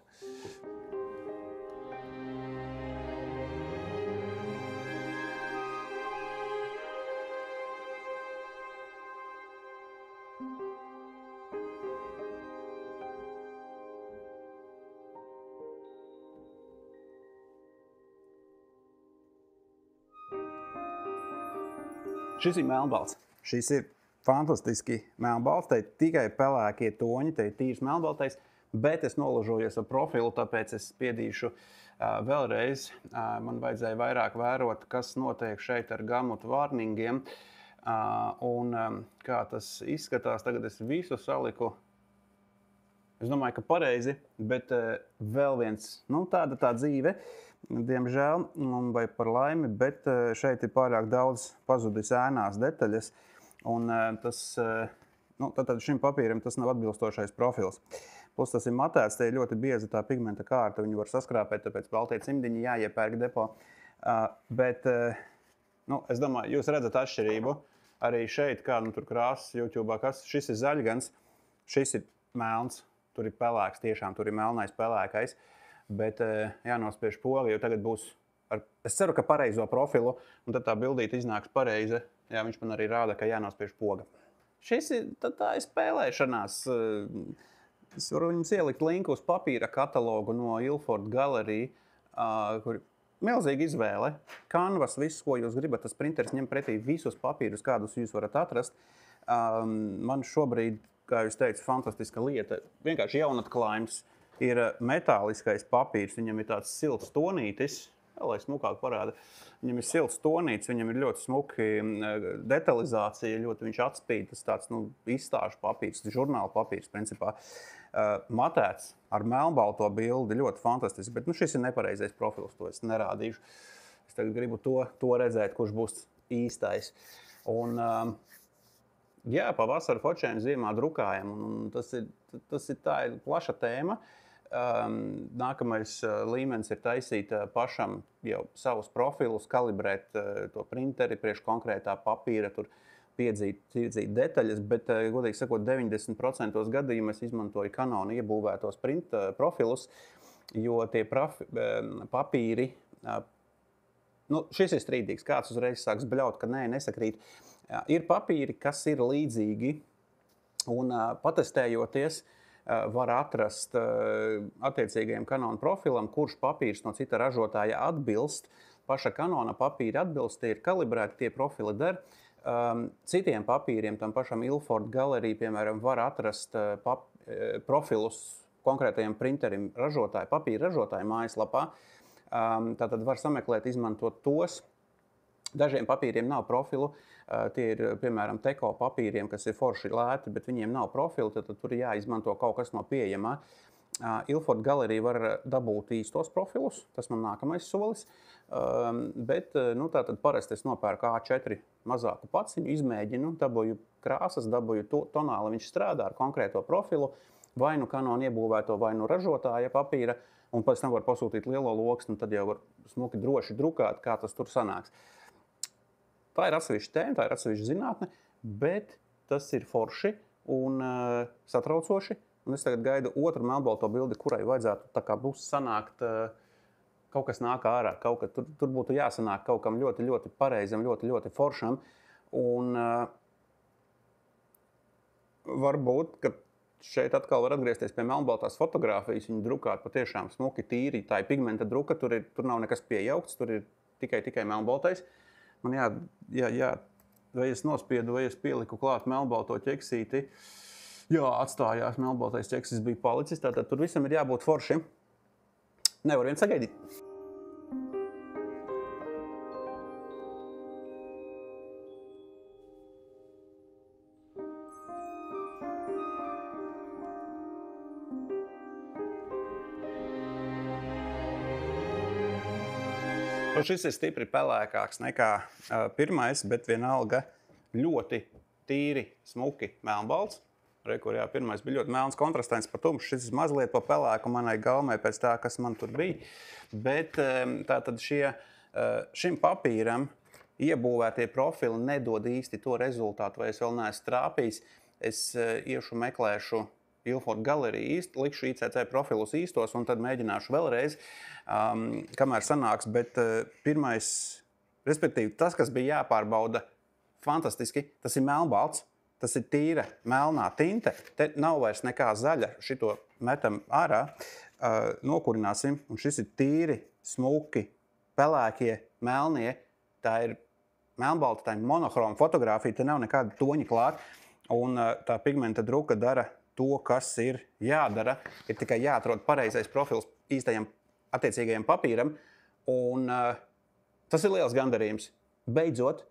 Šis ir melnbalts. Šis ir fantastiski melnbalts. Te ir tikai pelēkie toņi, te ir tīrs melnbaltais, bet es nolažojos ar profilu, tāpēc es spiedīšu vēlreiz. Man vajadzēja vairāk vērot, kas notiek šeit ar gamutu vārningiem. Un kā tas izskatās, tagad es visu saliku. Es domāju, ka pareizi, bet vēl viens, tā dzīve, diemžēl, vai par laimi, bet šeit ir pārāk daudz pazudis ēnās detaļas, un tad šim papīram tas nav atbilstošais profils. Plus tas ir matēts, te ir ļoti bieza tā pigmenta kārta, viņu var saskrāpēt, tāpēc baltie cimdiņi jāiepērk depo. Bet, es domāju, jūs redzat atšķirību. Arī šeit, kā tur krāsas YouTube'ā, šis ir zaļgans, šis ir melns. Tur ir pelēks, tiešām tur ir melnais pelēkais, bet jānospiež poga, jo tagad būs, es ceru, ka pareizo profilu, un tad tā bildīte iznāks pareiza. Jā, viņš man arī rāda, ka jānospiež poga. Šis ir tā spēlēšanās. Es varu jums ielikt linku uz papīra katalogu no Ilford Gallery, kur milzīga izvēle. Canvas, viss, ko jūs gribat, tas printeris ņem pretī visus papīrus, kādus jūs varat atrast. Man šobrīd, kā jūs teicu, fantastiska lieta. Vienkārši jaunatklājums ir metāliskais papīrs. Viņam ir tāds silts tonītis, lai smukāk parāda. Viņam ir silts tonītis, viņam ir ļoti smuki detalizācija, ļoti viņš atspīd. Tas tāds izstāžu papīrs, žurnāla papīrs, principā. Matēts ar melnbalto bildi, ļoti fantastiski. Bet šis ir nepareizais profils, to es nerādīšu. Es tagad gribu to redzēt, kurš būs īstais. Un jā, pavasara fočēni ziemā drukājam, un tas ir tā plaša tēma. Nākamais līmenis ir taisīt pašam jau savus profilus, kalibrēt to printeri priekš konkrētā papīra, tur piedzīt detaļas, bet, godīgi sakot, 90% gadījumā es izmantoju Canon iebūvētos profilus, jo tie papīri, šis ir strīdīgs, kāds uzreiz sāks bļaut, ka nesakrīt. Ir papīri, kas ir līdzīgi, un patestējoties var atrast attiecīgajiem Canon profilam, kurš papīrs no cita ražotāja atbilst. Paša Canona papīri atbilst, tie ir kalibrēti, tie profili der. Citiem papīriem, tam pašam Ilford Gallery, piemēram, var atrast profilus konkrētajam printerim ražotāju, papīra ražotāju mājaslapā. Tātad var sameklēt, izmantot tos. Dažiem papīriem nav profilu, tie ir, piemēram, teko papīriem, kas ir forši lēti, bet viņiem nav profilu, tad tur jāizmanto kaut kas no pieejamā. Ilford Gallery var dabūt īstos profilus, tas man nākamais solis, bet tātad parasti es nopērku A4 mazāku paciņu, izmēģinu, dabūju krāsas, dabūju tonāli, viņš strādā ar konkrēto profilu, vai Canon iebūvēto, vai ražotāja papīra, un pēc tam var pasūtīt lielo loksni, tad jau var smuki droši drukāt, kā tas tur sanāks. Tā ir atsevišķa tēma, tā ir atsevišķa zinātne, bet tas ir forši un satraucoši. Un es tagad gaidu otru melnbalto bildi, kurai vajadzētu tā kā būs sanākt, kaut kas nāk ārā, kaut ka tur būtu jāsanāk kaut kam ļoti, ļoti pareizam, ļoti, ļoti foršam. Un varbūt, ka šeit atkal var atgriezties pie melnbaltās fotogrāfijas, viņu drukāt patiešām smuki, tīri, tā ir pigmenta druka, tur nav nekas piejaukts, tur ir tikai melnbaltais. Man vai es nospiedu, vai es pieliku klāt melnbalto ķeksīti. Jā, atstājās, melnbaltais ķeksis bija palicis, tātad tur visam ir jābūt foršim. Nevar vien sagaidīt. Šis ir stipri pelēkāks nekā pirmais, bet vienalga ļoti tīri, smuki melnbalts. Pirmais bija ļoti melns, kontrastains par tumšu, šis mazliet pa pelēku manai gaumē pēc tā, kas man tur bija. Bet tātad šim papīram iebūvētie profili nedod īsti to rezultātu, vai es vēl neesmu trāpījis. Es iešu meklēšu Ilford Gallery, likšu ICC profilus īstos un tad mēģināšu vēlreiz, kamēr sanāks. Bet pirmais, respektīvi, tas, kas bija jāpārbauda fantastiski, tas ir melnbalts. Tas ir tīra melnā tinte. Te nav vairs nekā zaļa. Šito metam ārā, nokurināsim. Un šis ir tīri, smuki, pelēkie, melnie. Tā ir melnbalta, tā ir monohroma fotografija, te nav nekāda toņa klāt. Un tā pigmenta druka dara to, kas ir jādara. Ir tikai jāatrod pareizais profils īstajam attiecīgajam papīram. Un tas ir liels gandarījums. Beidzot,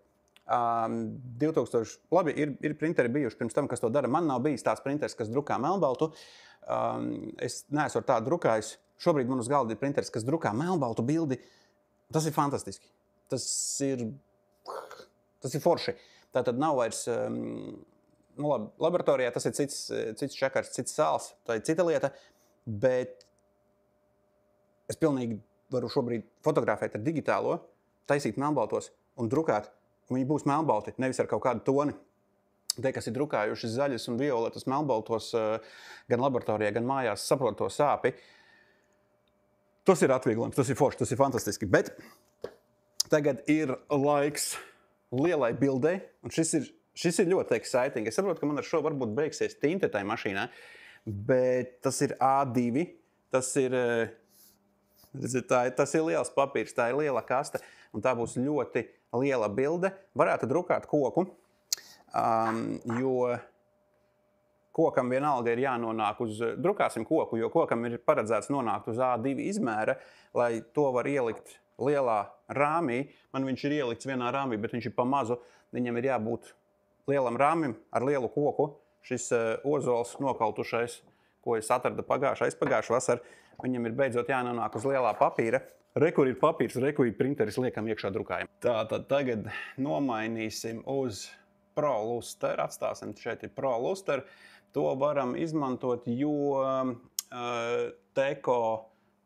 2000, labi, ir printeri bijuši pirms tam, kas to dara. Man nav bijis tāds printeris, kas drukā melnbaltu. Es neesmu ar tādu drukājis. Šobrīd man uz galda ir printeris, kas drukā melnbaltu bildi. Tas ir fantastiski. Tas ir forši. Tā tad nav vairs, nu labi, laboratorijā tas ir cits čakars, cits sāls, tā ir cita lieta, bet es pilnīgi varu šobrīd fotografēt ar digitālo, taisīt melnbaltos un drukāt. Viņi būs melnbalti, nevis ar kaut kādu toni. Tie, kas ir drukājuši zaļas un violetas melnbaltos gan laboratorijā, gan mājās, saprot to sāpi. Tas ir atvieglojums, tas ir forši, tas ir fantastiski. Bet tagad ir laiks lielai bildei, un šis ir ļoti exciting. Es saprotu, ka man ar šo varbūt beigsies tinte tai mašīnā, bet tas ir A2, tas ir liels papīrs, tā ir liela kaste, un tā būs ļoti liela bilde. Varētu drukāt koku, jo kokam vienalga ir jānonāk uz, drukāsim koku, jo kokam ir paredzēts nonākt uz A2 izmēra, lai to var ielikt lielā rāmī. Man viņš ir ielikts vienā rāmī, bet viņš ir pa mazu. Viņam ir jābūt lielam rāmim ar lielu koku. Šis ozols nokautušais, ko es atradu pagājušā vasarā, viņam ir beidzot jānonāk uz lielā papīra. Rekur ir papīrs, rekur ir printeris, liekam iekšā drukājam. Tātad tagad nomainīsim uz Pro Luster, atstāsim šeit ir Pro Luster. To varam izmantot, jo Teko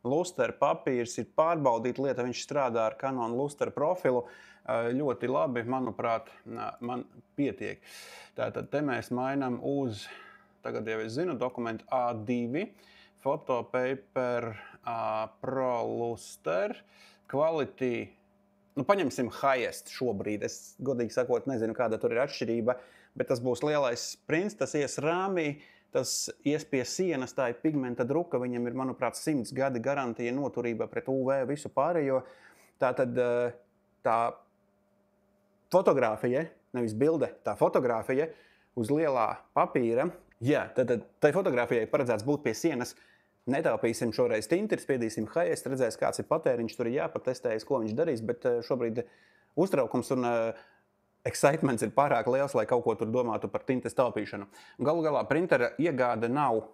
Luster papīrs ir pārbaudīta lieta, viņš strādā ar Canon Luster profilu. Ļoti labi, manuprāt, man pietiek. Tātad te mēs mainām uz, tagad jau es zinu, dokumentu A2, Photopaper Pro Luster, Quality, nu paņemsim highest šobrīd. Es godīgi sakot nezinu, kāda tur ir atšķirība, bet tas būs lielais prints, tas ies rāmī, tas ies pie sienas, tā ir pigmenta druka, viņam ir, manuprāt, 100 gadi garantija noturība pret UV visu pārējo. Tātad tā fotogrāfija, nevis bilde, tā fotogrāfija uz lielā papīra, jā, tad tai fotogrāfijai paredzēts būt pie sienas. Netaupīsim šoreiz tinti, spiedīsim highest, redzēs, kāds ir patēriņš, tur ir jāpatestējas, ko viņš darīs, bet šobrīd uztraukums un excitements ir pārāk liels, lai kaut ko tur domātu par tintes taupīšanu. Galu galā printera iegāde nav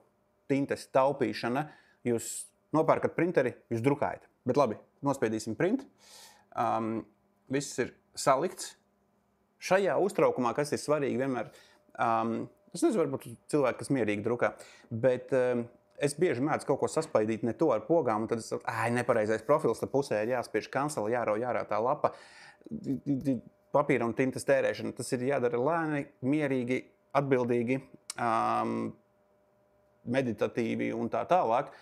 tintes taupīšana. Jūs nopērkat printeri, jūs drukājat. Bet labi, nospiedīsim print. Viss ir salikts. Šajā uztraukumā, kas ir svarīgi vienmēr, es nezinu, varbūt cilvēki, kas mierīgi drukā, bet es bieži mēdzu kaut ko saspaidīt ne to ar pogām, un tad es nepareizais profils, tad pusē ir jāspiež kancela, jārauj ārā tā lapa, papīra un tintas tērēšana. Tas ir jādara lēni, mierīgi, atbildīgi, meditatīvi un tā tālāk.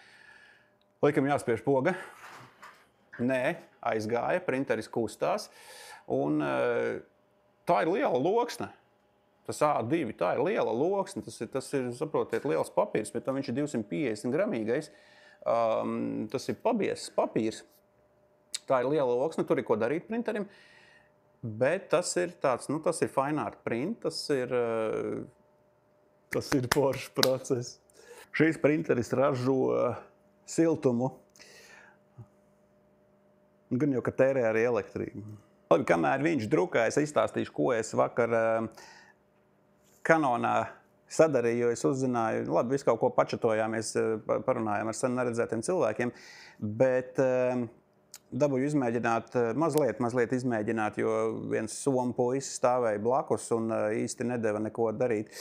Laikam jāspiež poga. Nē, aizgāja, printeris kustās, un tā ir liela loksne. Tas A2, tā ir liela loksne, tas ir, saprotiet, liels papīrs, bet viņš ir 250 gramīgais. Tas ir pabiezs papīrs. Tā ir liela loksne, tur ir ko darīt printerim. Bet tas ir tāds, nu tas ir fine art print, tas ir foršs process. Šīs printeris ražo siltumu. Gan jau, ka tērē arī elektrību. Labi, kamēr viņš drukā, es izstāstīšu, ko es vakar Canonā sadarīju, jo es uzzināju, labi, visu kaut ko pačatojāmies, parunājām ar sen neredzētiem cilvēkiem, bet dabūju izmēģināt, mazliet izmēģināt, jo viens somu puisis stāvēja blakus un īsti nedeva neko darīt.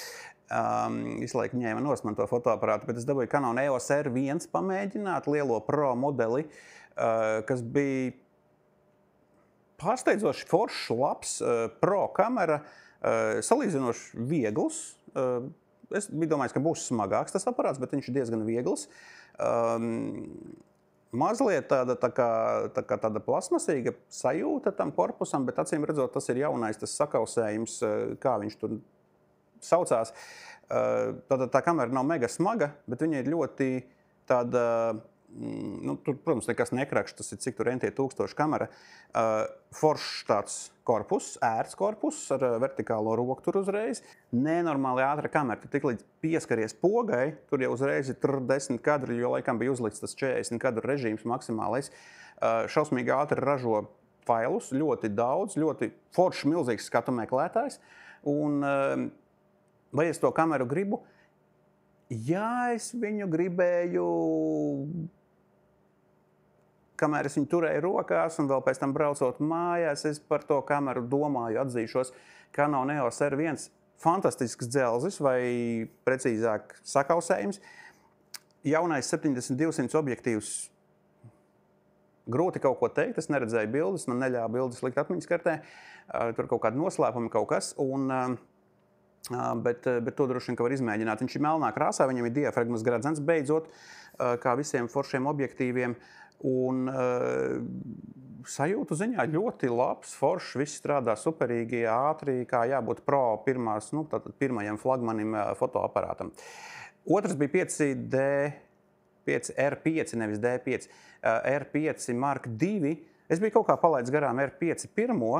Visu laiku ņēma nost man to fotoaparātu, bet es dabūju Canon EOS R1 pamēģināt, lielo Pro modeli, kas bija pārsteidzoši foršs, labs Pro kamera, salīdzinoši viegls. Es biju domājis, ka būs smagāks tas aparāts, bet viņš ir diezgan viegls. Mazliet tāda plasmasīga sajūta tam korpusam, bet acīm redzot, tas ir jaunais, tas sakausējums, kā viņš tur saucās. Tātad tā kamera nav mega smaga, bet viņa ir ļoti tāda tur, protams, nekas nekrakš, tas ir cik tur entie 1000 kamera. Foršs tāds korpus, ērts korpus ar vertikālo roku tur uzreiz. Nenormāli ātra kamera. Tu tik līdz pieskaries pogai, tur jau uzreiz ir 10 kadri, jo laikam bija uzlikts tas 40 kadru režīms maksimālais. Šausmīgi ātri ražo failus, ļoti daudz, ļoti foršs, milzīgs skatu meklētājs. Un vai es to kameru gribu? Jā, es viņu gribēju, kamēr es viņu turēju rokās un vēl pēc tam braucot mājās, es par to kameru domāju, atzīšos. Canon EOS R1, fantastisks dzelzis vai precīzāk sakausējums. Jaunais 70-200 objektīvs. Grūti kaut ko teikt, es neredzēju bildes, man neļāva bildes likt atmiņas kartē. Tur kaut kāda noslēpuma kaut kas. Bet to droši vien, ka var izmēģināt. Viņš ir melnā krāsā, viņam ir diafragmas gradzens beidzot, kā visiem foršiem objektīviem. Un sajūtu ziņā ļoti labs, foršs, viss strādā superīgi, ātri, kā jābūt pro pirmajam flagmanim fotoaparātam. Otrs bija 5R5, nevis D5, R5 Mark II. Es biju kaut kā palaidis garām R5 pirmo.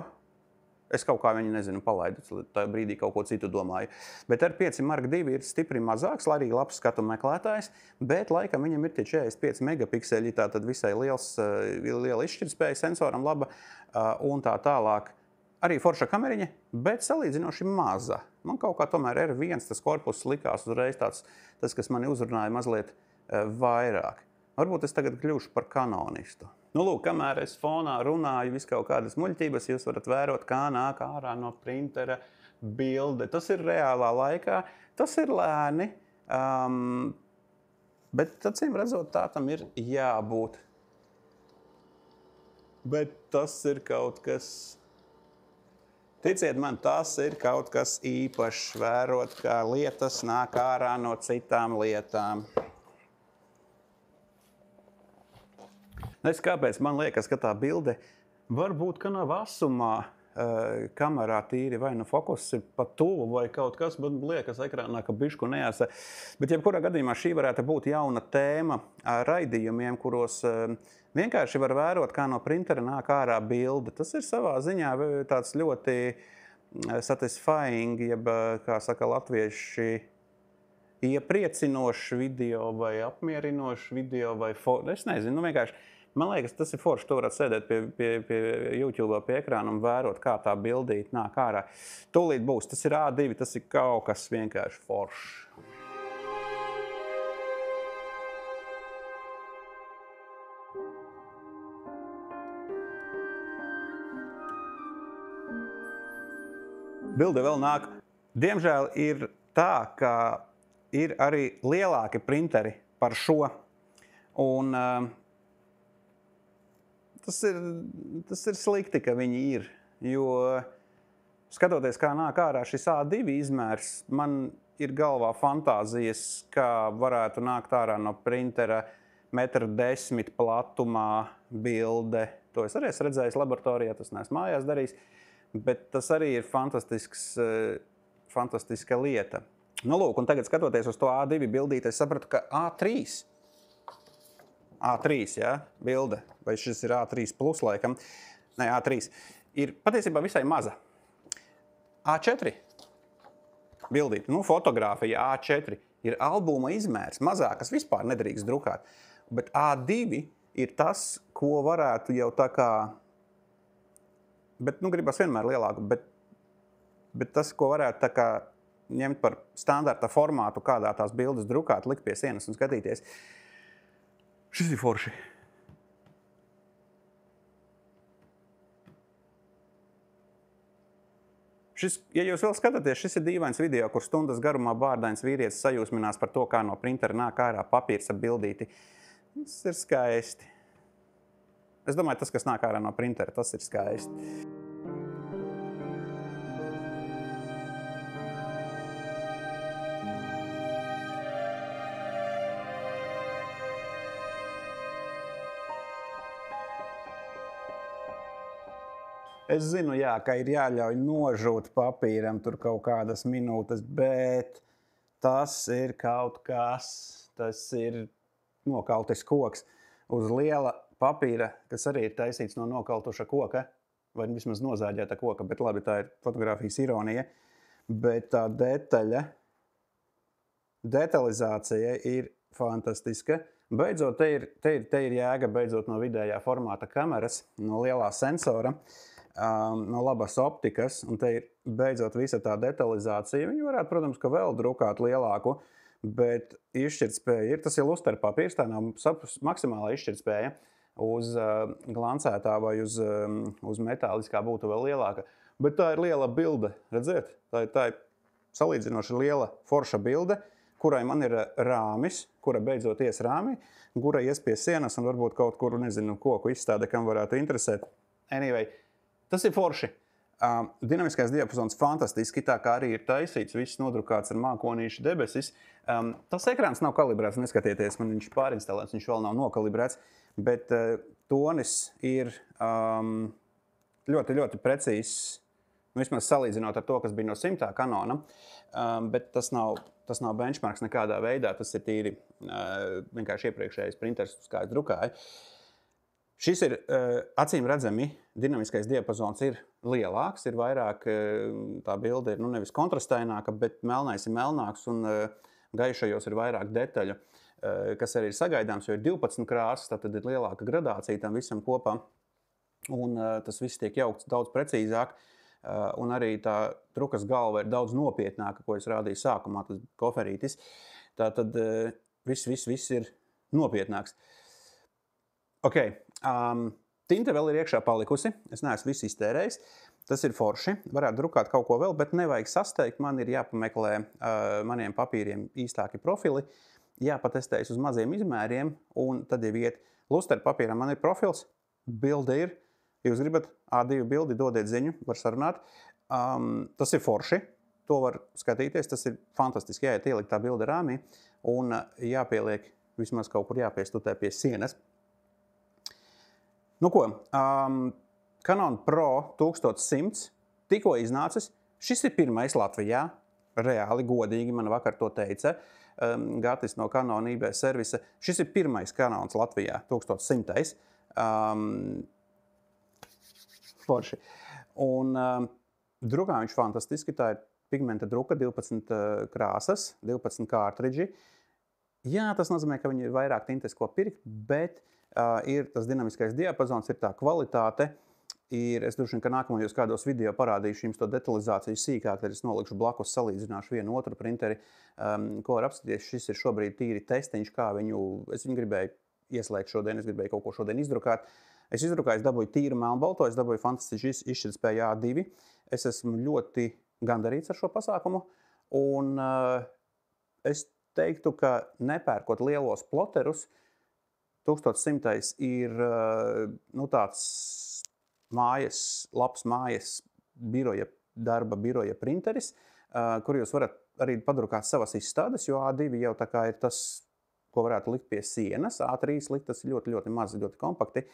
Es kaut kā viņu, nezinu, palaidu, tajā brīdī kaut ko citu domāju. Bet R5 Mark II ir stipri mazāks, arī labs skatu meklētājs, bet laikam viņam ir tie 45 megapikseļi, tātad visai liela izšķirtspēja, sensoram laba un tā tālāk. Arī forša kameriņa, bet salīdzinoši maza. Man kaut kā tomēr R1 tas korpus likās uzreiz tāds, tas, kas mani uzrunāja mazliet vairāk. Varbūt es tagad kļūšu par kanonistu. Lūk, kamēr es fonā runāju vis kaut kādas muļķības, jūs varat vērot, kā nāk ārā no printera bilde. Tas ir reālā laikā, tas ir lēni, bet acīm redzot, tā tam ir jābūt. Bet tas ir kaut kas, ticiet man, tas ir kaut kas īpašs, vērot, kā lietas nāk ārā no citām lietām. Es kāpēc man liekas, ka tā bilde varbūt, ka nav asumā kamerā tīri vai nu fokus ir pa tuvu vai kaut kas, bet liekas ekrānā, ka bišku nejāsa. Bet jebkurā gadījumā šī varētu būt jauna tēma raidījumiem, kuros vienkārši var vērot, kā no printera nāk ārā bilde. Tas ir savā ziņā tāds ļoti satisfying, jeb, kā saka latvieši, iepriecinošs video vai apmierinošs video vai es nezinu, vienkārši. Man liekas, tas ir forši, tu varat sēdēt pie YouTube pie ekrāna un vērot, kā tā bildīt nāk ārā. Tūlīt būs, tas ir A2, tas ir kaut kas vienkārši foršs. Bilde vēl nāk. Diemžēl ir tā, ka ir arī lielāki printeri par šo. Un tas ir slikti, ka viņi ir, jo skatoties, kā nāk ārā šis A2 izmērs, man ir galvā fantāzijas, kā varētu nākt ārā no printera 1,10 m platumā bilde. To es arī esmu redzējis laboratorijā, tas neesmu mājās darījis, bet tas arī ir fantastiska lieta. Lūk, un tagad skatoties uz to A2 bildīti, es sapratu, ka A3, ja, bilde, vai šis ir A3 plus laikam, ne, A3, ir patiesībā visai maza. A4 bildīt, fotogrāfija A4 ir albuma izmērs, mazākas vispār nedrīkst drukāt, bet A2 ir tas, ko varētu jau tā kā, bet gribas vienmēr lielāku, bet tas, ko varētu tā kā ņemt par standarta formātu, kādā tās bildes drukāt, likt pie sienas un skatīties. Šis ir forši. Ja jūs vēl skatāties, šis ir dīvains video, kur stundas garumā bārdains vīrietis sajūsminās par to, kā no printera nāk ārā papīrs ar bildīti. Tas ir skaisti. Es domāju, tas, kas nāk ārā no printera, tas ir skaisti. Es zinu, jā, ka ir jāļauj nožūt papīram tur kaut kādas minūtes, bet tas ir kaut kas, tas ir nokautis koks. uz liela papīra, kas arī ir taisīts no nokaltuša koka, vai vismaz nozāģēta koka, bet labi, tā ir fotogrāfijas ironija. Bet tā detalizācija ir fantastiska. Beidzot, te ir jēga beidzot no vidējā formāta kameras, no lielā sensora, no labas optikas, un te ir beidzot visa tā detalizācija. Viņi varētu, protams, ka vēl drukāt lielāku, bet izšķirtspēja ir, tas ir lusterpapīrs, tā nav maksimāla izšķirtspēja. Uz glancētā vai uz metāliskā būtu vēl lielāka. Bet tā ir liela bilde, redziet? Tā ir salīdzinoši liela forša bilde, kurai man ir rāmis, kura beidzot ies rāmī, kura ies pie sienas un varbūt kaut kuru, nezinu, koku izstāde, kam varētu interesēt. Anyway, tas ir forši. Dinamiskais diapazons fantastiski, tā kā arī ir taisīts, viss nodrukāts ar mākonīšu debesis. Tas ekrāns nav kalibrēts, neskatieties, man viņš pārinstalēts, viņš vēl nav nokalibrēts, bet tonis ir ļoti, ļoti precīzs, vismaz salīdzinot ar to, kas bija no 100. Canona, bet tas nav benchmarks nekādā veidā, tas ir tīri vienkārši iepriekšējais printers, uz kā es drukāju. Šis ir acīm redzami, dinamiskais diapazons ir lielāks, ir vairāk, tā bilde ir nevis kontrastaināka, bet melnais ir melnāks un gaišajos ir vairāk detaļu, kas arī ir sagaidāms, jo ir 12 krāsas, tad ir lielāka gradācija tam visam kopā, un tas viss tiek jaukts daudz precīzāk, un arī tā drukas galva ir daudz nopietnāka, ko es rādīju sākumā, tas koferītis. Tātad viss ir nopietnāks. Ok, tinte vēl ir iekšā palikusi, es neesmu visu iztērējis, tas ir forši, varētu drukāt kaut ko vēl, bet nevajag sasteigt, man ir jāpameklē maniem papīriem īstāki profili, jāpatestējas uz maziem izmēriem, un tad jau iet luster papīram, man ir profils, bilde ir, ja jūs gribat A2 bildi, dodiet ziņu, var sarunāt, tas ir forši, to var skatīties, tas ir fantastiski, jāiet ielikt tā bilde rāmī, un jāpieliek, vismaz kaut kur jāpiestutē pie sienas. Nu ko, Canon Pro 1100 tikko iznācis. Šis ir pirmais Latvijā, reāli godīgi, man vakar to teica, Gatis no Canon eBay servisa. Šis ir pirmais Canons Latvijā, 1100. Forši. Un drukā viņš fantastiski, tā ir pigmenta druka, 12 krāsas, 12 kārtridži. Jā, tas nozīmē, ka viņi ir vairāk tintes, ko pirkt, bet ir tas dinamiskais diapazons, ir tā kvalitāte. Es droši vien, ka nākamajos kādos video parādīšu jums to detalizāciju sīkāk, tad es nolikšu blakus, salīdzināšu vienu otru printeri, ko var apskatīties. Šis ir šobrīd tīri testiņš, kā es viņu gribēju ieslēgt šodien, es gribēju kaut ko šodien izdrukāt. Es izdrukāju, es dabūju tīru melnbalto, es dabūju fantastiski izšķirtspēju A2. Es esmu ļoti gandarīts ar šo pasākumu, un es teiktu, ka nepērkot lielos ploterus, 1100 ir tāds labs mājas darba biroja printeris, kur jūs varat arī padrukāt savas izstādes, jo A2 jau tā kā ir tas, ko varētu likt pie sienas. A3 likt, tas ļoti, ļoti maz, ļoti kompakti.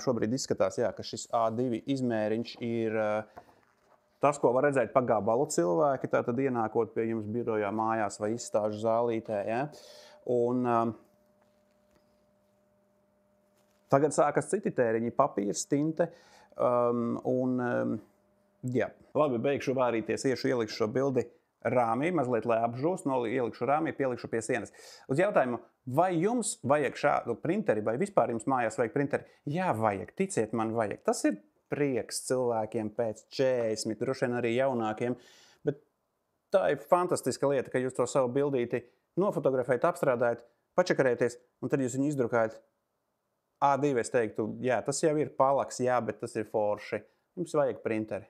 Šobrīd izskatās, jā, ka šis A2 izmēriņš ir tas, ko var redzēt pa gabalu cilvēki, tātad ienākot pie jums birojā, mājās vai izstāžu zālītē. Ja? Un tagad sākas citi tēriņi, papīrs, tinte. Jā. Labi, beigšu vārīties, ielikšu šo bildi rāmī, mazliet, lai apžūst, ielikšu rāmī, pielikšu pie sienas. Uz jautājumu, vai jums vajag šādu printeri, vai vispār jums mājās vajag printeri? Jā, vajag, ticiet man, vajag. Tas ir prieks cilvēkiem pēc 40, droši vien arī jaunākiem, bet tā ir fantastiska lieta, ka jūs to savu bildīti nofotografējat, apstrādājat, pačakarēties, un tad jūs viņu izdrukājat. A2 es teiktu, jā, tas jau ir palaks, jā, bet tas ir forši. Jums vajag printeri.